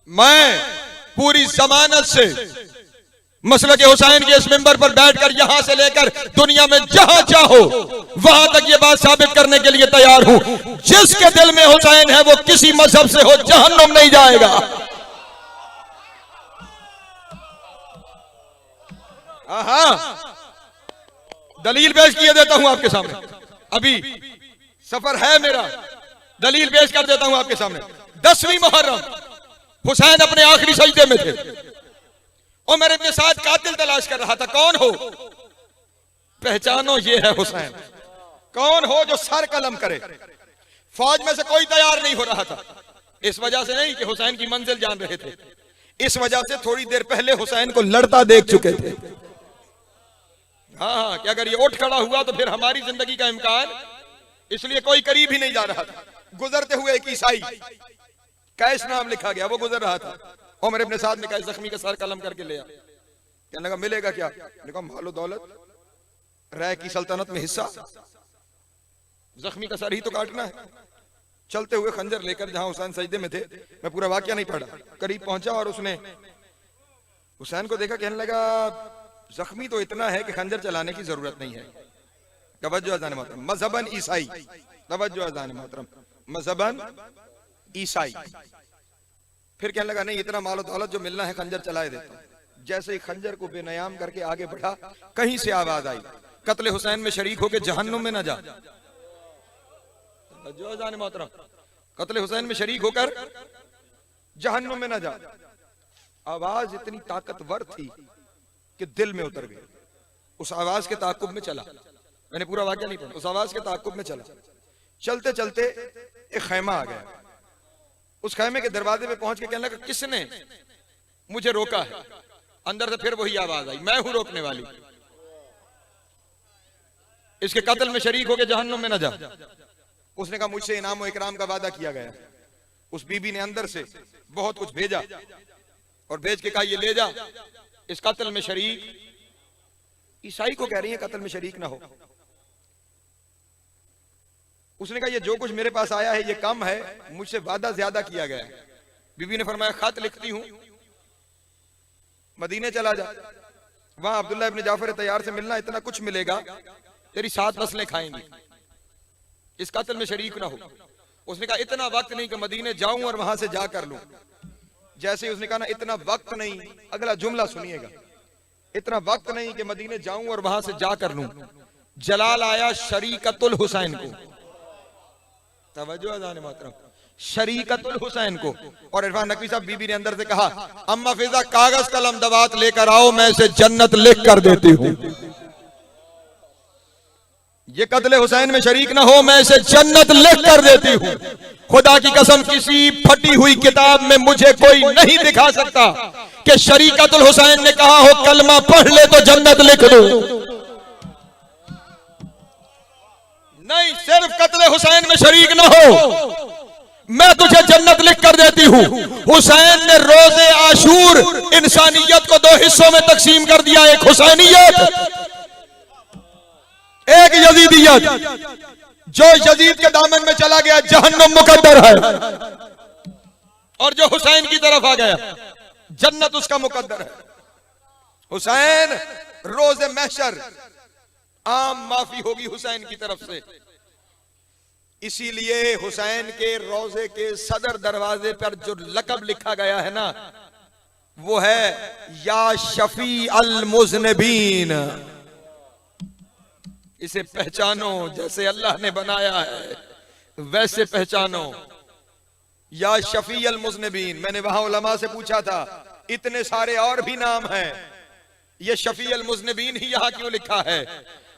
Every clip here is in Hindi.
मैं पूरी जमानत से मसलक हुसैन के इस मिंबर पर बैठकर यहां से लेकर दुनिया में जहां चाहो वहां तक ये बात साबित करने के लिए तैयार हूं, जिसके दिल में हुसैन है वो किसी मजहब से हो जहन्नुम नहीं जाएगा। दलील पेश किए देता हूं आपके सामने, अभी सफर है मेरा, दलील पेश कर देता हूं आपके सामने। 10वीं मुहर्रम हुसैन अपने आखिरी सजदे में थे और मेरे अपने साथ कातिल तलाश कर रहा था, कौन हो, पहचानो ये है हुसैन। कौन हो जो सर कलम करे। फौज में से कोई तैयार नहीं हो रहा था, इस वजह से नहीं कि हुसैन की मंजिल जान रहे थे, इस वजह से थोड़ी देर पहले हुसैन को लड़ता देख चुके थे। हाँ कि अगर ये उठ खड़ा हुआ तो फिर हमारी जिंदगी का इम्कान, इसलिए कोई करीब ही नहीं जा रहा था। गुजरते हुए एक ईसाई, कैस नाम लिखा गया, वो गुजर रहा था और मेरे अपने साथ में कैस जख्मी का सर कलम करके ले आया। कहने लगा मिलेगा क्या? देखो मालो दौलत, राय की सल्तनत में हिस्सा, जख्मी का सर ही तो काटना है। चलते हुए खंजर लेकर जहां हुसैन सजदे में थे, मैं पूरा वाकया नहीं पढ़ा, करीब पहुंचा और उसने हुसैन को देखा, कहने लगा जख्मी तो इतना है कि खंजर चलाने की जरूरत नहीं है। तवज्जो अज़ान मोहतरम, मजहबन ईसाई, तवज्जो अज़ान मोहतरम, मजहबन ईसाई। फिर कहने लगा नहीं, इतना मालो दौलत जो मिलना है खंजर चलाए देता हूं। जैसे ही खंजर को बेनयाम करके आगे बढ़ा, कहीं से आवाज आई, कत्ले हुसैन में शरीक होके जहन्नुम में न जा। तवज्जो अज़ान मोहतरम, कत्ले हुसैन में शरीक होकर जहन्नुम में न जा। आवाज इतनी ताकतवर थी कि दिल में उतर गई। उस आवाज के ताकुब में चला, मैंने पूरा वाकया नहीं पढ़ा, उस आवाज के ताकुब में चला। चलते चलते एक खैमा आ गया, उस खैमे के दरवाजे पे पहुंच के कहने लगा किसने मुझे रोका है? अंदर से फिर वही आवाज आई, मैं हूं रोकने वाली, इसके कत्ल में शरीक होकर जहन्नुम में न जा। उसने कहा मुझसे इनाम और इकराम का वादा किया गया। उस बीबी ने अंदर से बहुत कुछ भेजा और भेज के कहा ये ले जा, इस कत्ल में शरीक। ईसाई को कह रही है कत्ल में शरीक ना हो। उसने कहा ये जो कुछ मेरे पास आया है ये कम है, मुझसे वादा ज्यादा किया गया है। बीबी ने फरमाया खत लिखती हूं, मदीने चला जा, वहां अब्दुल्लाह इब्न जाफर तैयार से मिलना, इतना कुछ मिलेगा तेरी 7 नस्लें खाएंगी, इस कत्ल में शरीक ना हो। उसने कहा इतना वक्त नहीं कि मदीने जाऊं और वहां से जा कर लूं। जैसे उसने कहा ना इतना वक्त नहीं, अगला जुमला सुनिएगा, इतना वक्त नहीं कि मदीने जाऊं और वहां से जा कर लूं, जलाल आया शरीकतुल हुसैन को। तवज्जो अज़ान मोहतरम, शरीकतुल हुसैन को। और इरफान नकवी साहब बीबी ने अंदर से कहा अम्मा फिजा कागज कलम दवात लेकर आओ, मैं इसे जन्नत लिख कर देती हूं। ये कत्ले हुसैन में शरीक ना हो, मैं इसे जन्नत लिख कर देती हूं। खुदा की कसम किसी फटी हुई किताब में मुझे कोई नहीं दिखा सकता कि शरीकतुल हुसैन ने कहा हो कलमा पढ़ ले तो जन्नत लिख दो। नहीं, सिर्फ कत्ले हुसैन में शरीक ना हो, मैं तुझे जन्नत लिख कर देती हूं। हुसैन ने रोजे आशूर इंसानियत को 2 हिस्सों में तकसीम कर दिया, एक हुसैनियत, एक यजीदियत। जो यजीद के दामन में चला गया जहन्नुम मुकद्दर है, और जो हुसैन की तरफ आ गया जन्नत उसका मुकद्दर है। हुसैन रोजे महशर आम माफी होगी हुसैन की तरफ से। इसीलिए हुसैन के रोजे के सदर दरवाजे पर जो लकब लिखा गया है ना, वो है या शफी अल मुज़निबीन। इसे पहचानो, जैसे अल्लाह ने बनाया है वैसे पहचानो, या शफी अल मुज़निबीन। मैंने वहां उलमा से पूछा था इतने सारे और भी नाम हैं, ये शफी अल मुज़निबीन ही यहां क्यों लिखा है?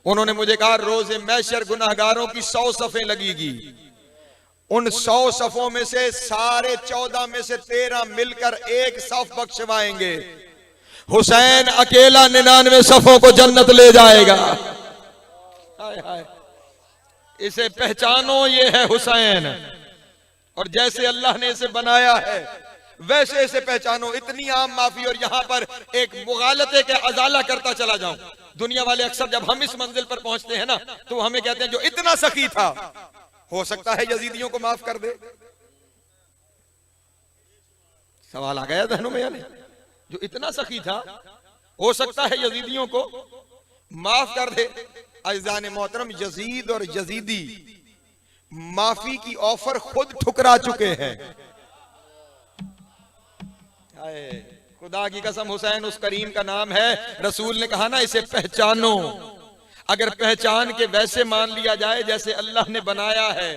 उन्होंने मुझे कहा रोजे महशर गुनाहगारों की 100 सफ़ें लगेगी, उन 100 सफ़ों में से सारे 14 में से 13 मिलकर एक सफ़ बख्शवाएंगे। हुसैन अकेला 99 सफ़ों को जन्नत ले जाएगा। हाय हाय, इसे पहचानो, ये है हुसैन। और जैसे अल्लाह ने इसे बनाया है वैसे इसे पहचानो। इतनी आम माफी, और यहां पर एक मुगालते के अजाला करता चला जाऊं। दुनिया वाले अक्सर जब हम इस मंजिल पर पहुंचते हैं ना, तो हमें कहते हैं जो इतना सखी था हो सकता है यजीदियों को माफ कर दे। सवाल आ गया जहनों में यानी जो इतना सखी था, हो सकता है यजीदियों को माफ कर दे। अज़ीज़ान मोहतरम, यजीद और यजीदी माफी की ऑफर खुद ठुकरा चुके हैं। खुदा की कसम, हुसैन उस करीम का नाम है। रसूल ने कहा ना, इसे पहचानो। अगर पहचान के वैसे मान लिया जाए जैसे अल्लाह ने बनाया है,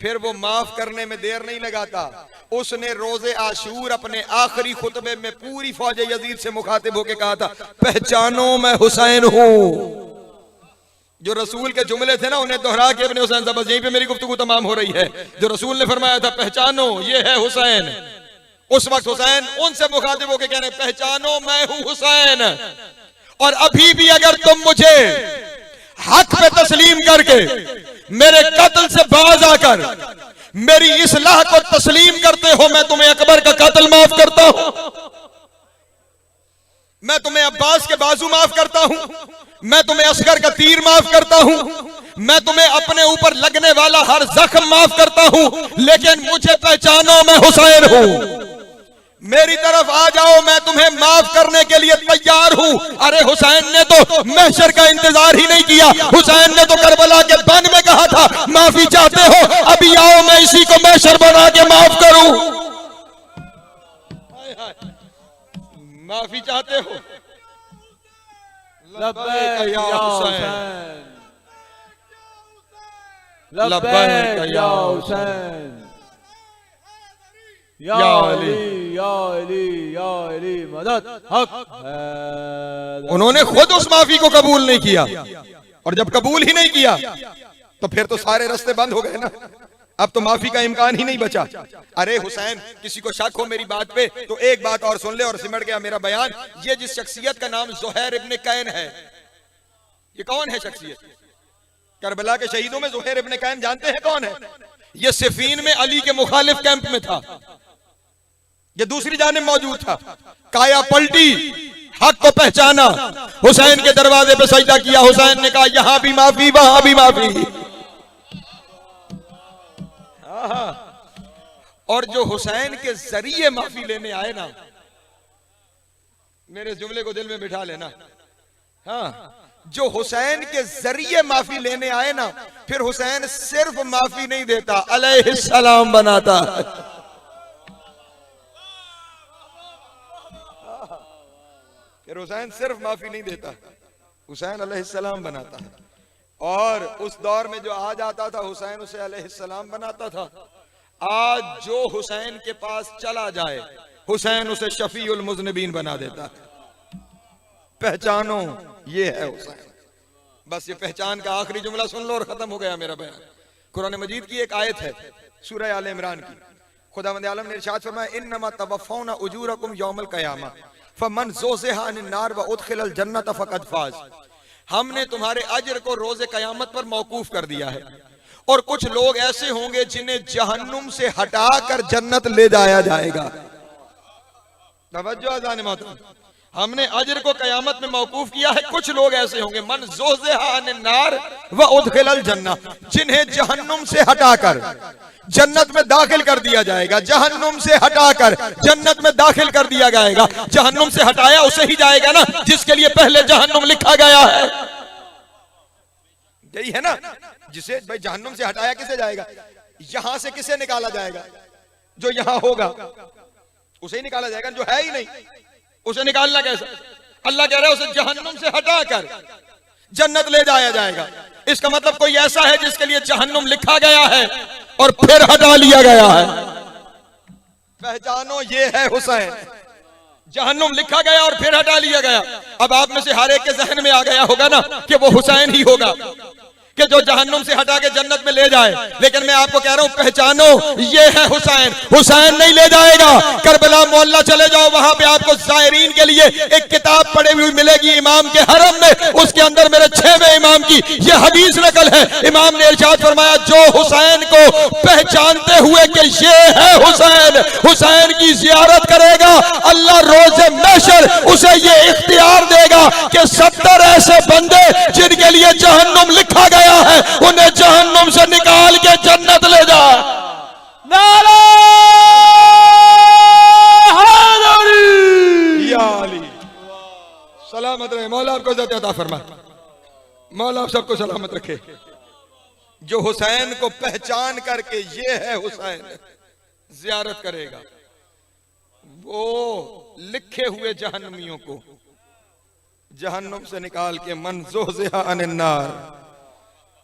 फिर वो माफ करने में देर नहीं लगाता। उसने रोजे आशूर अपने आखिरी खुतबे में पूरी फौज यजीद से मुखातिब होकर कहा था, पहचानो मैं हुसैन हूं। जो रसूल के जुमले थे ना, उन्हें दोहरा के अपने हुसैन साहब, यहीं पे मेरी गुफ्तगू तमाम हो रही है। जो रसूल ने फरमाया था पहचानो ये है हुसैन, उस वक्त हुसैन उनसे मुखातिब होकर कहने, पहचानो मैं हूं हुसैन। और अभी भी अगर तुम मुझे हक पे तस्लीम करके मेरे कत्ल से बाज आकर मेरी इस्लाह को तस्लीम करते हो, मैं तुम्हें अकबर का कत्ल माफ करता हूं, मैं तुम्हें अब्बास के बाजू माफ करता हूं, मैं तुम्हें असगर का तीर माफ करता हूं, मैं तुम्हें अपने ऊपर लगने वाला हर जख्म माफ करता हूं, लेकिन मुझे पहचानो मैं हुसैन हूं। मेरी तरफ आ जाओ, मैं तुम्हें माफ करने के लिए तैयार हूं। अरे हुसैन ने तो महशर का इंतजार ही नहीं किया। हुसैन ने तो करबला के बन में कहा था, माफी चाहते हो अभी आओ, मैं इसी को महशर बना के माफ करूं। माफी चाहते हो? लब्बैक या हुसैन, लब्बैक या हुसैन, या अली, या अली, या अली मदद हक। उन्होंने खुद उस माफी को कबूल नहीं किया, और जब कबूल ही नहीं किया तो फिर तो सारे रास्ते बंद हो गए ना। अब तो माफी का इम्कान ही नहीं बचा। अरे हुसैन, किसी को शक हो मेरी बात पे तो एक बात और सुन ले और सिमट गया मेरा बयान। ये जिस शख्सियत का नाम ज़ुहैर इब्न कैन है, ये कौन है शख्सियत? करबला के शहीदों में ज़ुहैर इब्न कैन जानते हैं कौन है? ये सिफीन में अली के मुखालिफ कैंप में था, ये दूसरी जानिब मौजूद था। काया पलटी, हक को पहचाना, हुसैन के दरवाजे पे सजदा किया। हुसैन ने कहा यहां भी माफी, वहां भी माफी। और जो हुसैन के जरिए माफी लेने आए ना, मेरे जुमले को दिल में बिठा लेना, हाँ, जो हुसैन के जरिए माफी लेने आए ना, फिर हुसैन सिर्फ माफी नहीं देता, अलैहिस्सलाम बनाता। फिर हुसैन सिर्फ माफी नहीं देता, हुसैन अलैहिस्सलाम बनाता है। और उस दौर में जो आ जाता था हुसैन उसे अलैहिस्सलाम बनाता था। आज जो हुसैन के पास चला जाए हुसैन उसे शफीउल मुज़निबीन बना देता है। पहचानो ये है हुसैन। बस ये पहचान का आखिरी जुमला सुन लो और खत्म हो गया मेरा बयान। कुरान मजीद की एक आयत है सूरह आल इमरान की, खुदावंद आलम ने इरशाद फरमाया, इन्नमा तवफ़ौना उजूरकुम यौमल क़यामा फमन ज़ुज़िहा अनिन नार व उदखिलल जन्नत फ़क़द फ़ाज़। हमने तुम्हारे अजर को रोज़े क़यामत पर मौकूफ कर दिया है, और कुछ लोग ऐसे होंगे जिन्हें जहन्नुम से हटाकर जन्नत ले जाया जाएगा। तवज्जो अज़ान मोहतरम, हमने अजर को कयामत में मौकूफ किया है। कुछ लोग ऐसे होंगे मन ज़ुज़िहा अनिन नार व उदखिलल जन्नत, जिन्हें जहन्नुम से हटाकर जन्नत में दाखिल कर दिया जाएगा। जहन्नुम से हटाकर जन्नत में दाखिल कर दिया जाएगा। जहन्नुम से हटाया उसे ही जाएगा ना जिसके लिए पहले जहन्नुम लिखा गया है। यही है ना, जिसे भाई जहन्नुम से हटाया किसे जाएगा? यहां से किसे निकाला जाएगा? जो यहां होगा उसे ही निकाला जाएगा, जो है ही नहीं उसे निकालना कैसा? अल्लाह कह रहा है उसे जहन्नुम से हटाकर जन्नत ले जाया जाएगा। इसका मतलब कोई ऐसा है जिसके लिए जहन्नुम लिखा गया है और फिर हटा लिया गया है। पहचानो ये है हुसैन। जहन्नुम लिखा गया और फिर हटा लिया गया। अब आप में से हर एक के जहन में आ गया होगा ना कि वो हुसैन ही होगा कि जो जहन्नुम से हटा के जन्नत में ले जाए। लेकिन मैं आपको कह रहा हूं पहचानो ये है हुसैन। हुसैन नहीं ले जाएगा। करबला मोहल्ला चले जाओ, वहां पे आपको ज़ायरीन के लिए एक किताब पढ़ी हुई मिलेगी इमाम के हरम में। उसके अंदर मेरे 6वें इमाम की ये हदीस नकल है। इमाम ने इरशाद फरमाया, जो हुसैन को पहचानते हुए कि ये है हुसैन, हुसैन की जियारत करेगा, अल्लाह रोज़े महशर उसे ये इख्तियार देगा कि 70 ऐसे बंदे जिनके लिए जहन्नुम लिखा गया है उन्हें जहन्नुम से निकाल के जन्नत ले जा। नारे आपको इज्जत अता फरमाए, मौला आप सबको सलामत रखे। जो हुसैन को पहचान करके ये है हुसैन जियारत करेगा, वो लिखे हुए जहन्नमियों को जहन्नुम से निकाल के मन ज़ुहज़िहा अनिन नार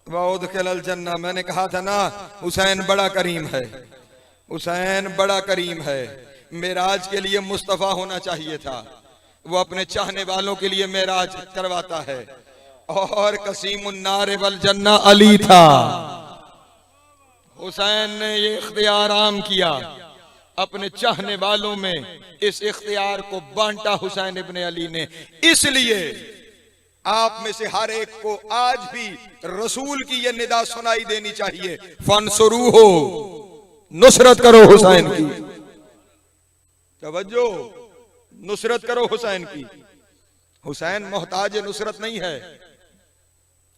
व उदखिलल जन्नह। मैंने कहा था ना, हुसैन बड़ा करीम है, हुसैन बड़ा करीम है। मेराज के लिए मुस्तफा होना चाहिए था, वो अपने चाहने वालों के लिए मेराज करवाता है। और कसीमुन नार वल जन्नह अली था। हुसैन ने ये इख्तियार आम किया, अपने चाहने वालों में इस इख्तियार को बांटा हुसैन इब्ने अली ने। इसलिए आप में से हर एक को आज भी रसूल की ये निदा सुनाई देनी चाहिए, फनसुरू हो, नुसरत करो हुसैन की। तवज्जो, नुसरत करो हुसैन की। हुसैन मोहताज नुसरत नहीं है,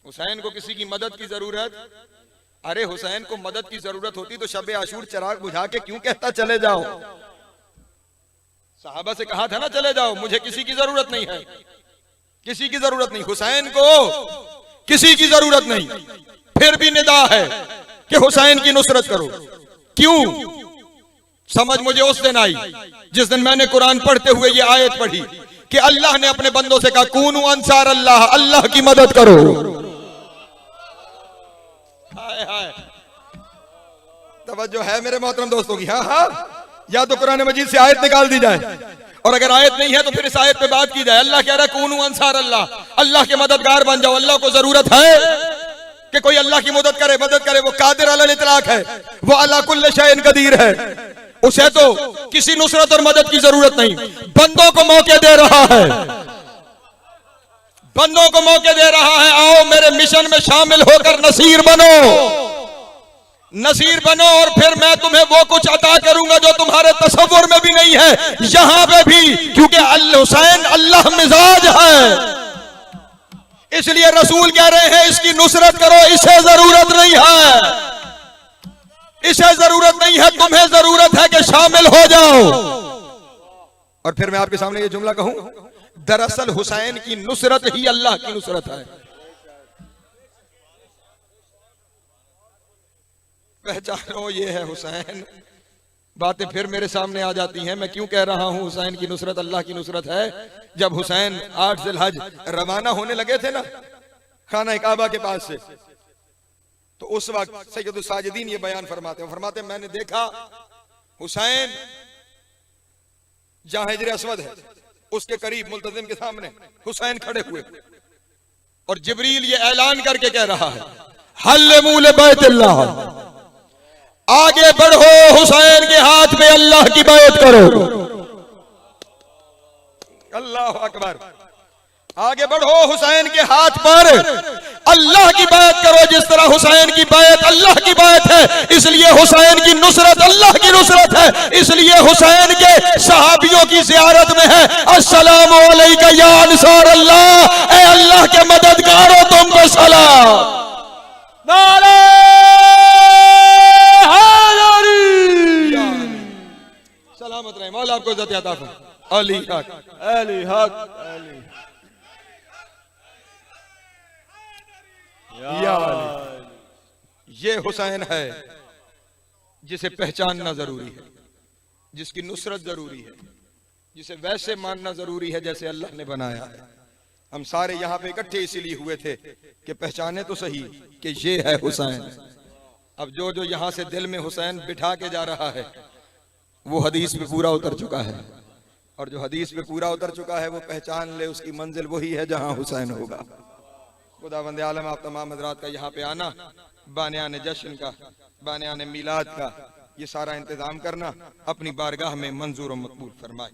हुसैन को किसी की मदद की जरूरत। अरे हुसैन को मदद की जरूरत होती तो शब आशूर चिराग बुझा के क्यों कहता चले जाओ? साहबा से कहा था ना चले जाओ, मुझे किसी की जरूरत नहीं है, किसी की जरूरत नहीं। हुसैन को किसी की जरूरत नहीं, फिर भी निदा है कि हुसैन की नुसरत करो। क्यों? समझ मुझे उस दिन आई जिस दिन मैंने कुरान पढ़ते हुए ये आयत पढ़ी कि अल्लाह ने अपने बंदों से कहा कूनू अंसार अल्लाह, अल्लाह की मदद करो। हाय हाय, तवज्जो है मेरे मोहतरम दोस्तों की। हाँ हाँ, या तो कुरान मजीद से आयत निकाल दी जाए, और अगर आयत नहीं है तो फिर इस आयत पे बात की जाए। अल्लाह कह रहा है कूनू अंसार अल्लाह, अल्लाह के मददगार बन जाओ। अल्लाह को जरूरत है कि कोई अल्लाह की मदद करे, वो कादिर अलल इतलाक है, वो अला कुल्ल शैइन कदीर है। उसे तो किसी नुसरत और मदद की जरूरत नहीं, बंदों को मौके दे रहा है, बंदों को मौके दे रहा है। आओ मेरे मिशन में शामिल होकर नसीर बनो, नसीर बनो, और फिर मैं तुम्हें वो कुछ अता करूंगा जो तुम्हारे तसव्वुर में भी नहीं है, यहां पे भी। क्योंकि हुसैन अल्लाह मिजाज है, इसलिए रसूल कह रहे हैं इसकी नुसरत करो। इसे जरूरत नहीं है, इसे जरूरत नहीं है, तुम्हें जरूरत है कि शामिल हो जाओ। और फिर मैं आपके सामने ये जुमला कहूं, दरअसल हुसैन की नुसरत ही अल्लाह की नुसरत है। पहचानो ये है हुसैन। बातें फिर मेरे सामने आ जाती हैं, मैं क्यों कह रहा हूं हुसैन की नुसरत अल्लाह की नुसरत है। जब हुसैन 8 ज़िलहज रवाना होने लगे थे ना खाना काबा के पास से, तो उस वक्त सैयदुल साजिदीन ये बयान फरमाते मैंने देखा हुसैन जहां हिजर अस्वद है उसके करीब मुल्तजिम के सामने हुसैन खड़े हुए, और जिब्रील ये ऐलान करके कह रहा है हल्लमूल बैतुल्लाह, आगे बढ़ो, हुसैन के हाथ में अल्लाह की बैत करो। अल्लाह अकबर, आगे बढ़ो, हुसैन के हाथ पर अल्लाह की बैत करो। जिस तरह हुसैन की बैत अल्लाह की बैत है, इसलिए हुसैन की नुसरत अल्लाह की नुसरत है। इसलिए हुसैन के सहाबियों की ज़ियारत में है अस्सलामु अलैका या अंसार अल्लाह, ए अल्लाह के मददगारों तुम पे सलाम। नारे सलामत रहे, मौला आपको इज्जत अता फरमाए। अली हक, अली हक, अली या ये हुसैन है जिसे पहचानना जरूरी है, जिसकी नुसरत जरूरी है, जिसे वैसे मानना जरूरी है जैसे अल्लाह ने बनाया है। हम सारे यहाँ पे इकट्ठे इसीलिए हुए थे कि पहचाने तो सही कि ये है हुसैन। अब जो जो यहाँ से दिल में हुसैन बिठा के जा रहा है वो हदीस पे पूरा उतर चुका है, और जो हदीस पे पूरा उतर चुका है वो पहचान ले, उसकी मंजिल वही है जहाँ हुसैन होगा। खुदावंद आलम आप तमाम हज़रात का यहाँ पे आना, बानियान जश्न का, बानियान मिलाद का, ये सारा इंतजाम करना अपनी बारगाह में मंजूर और मकबूल फरमाए।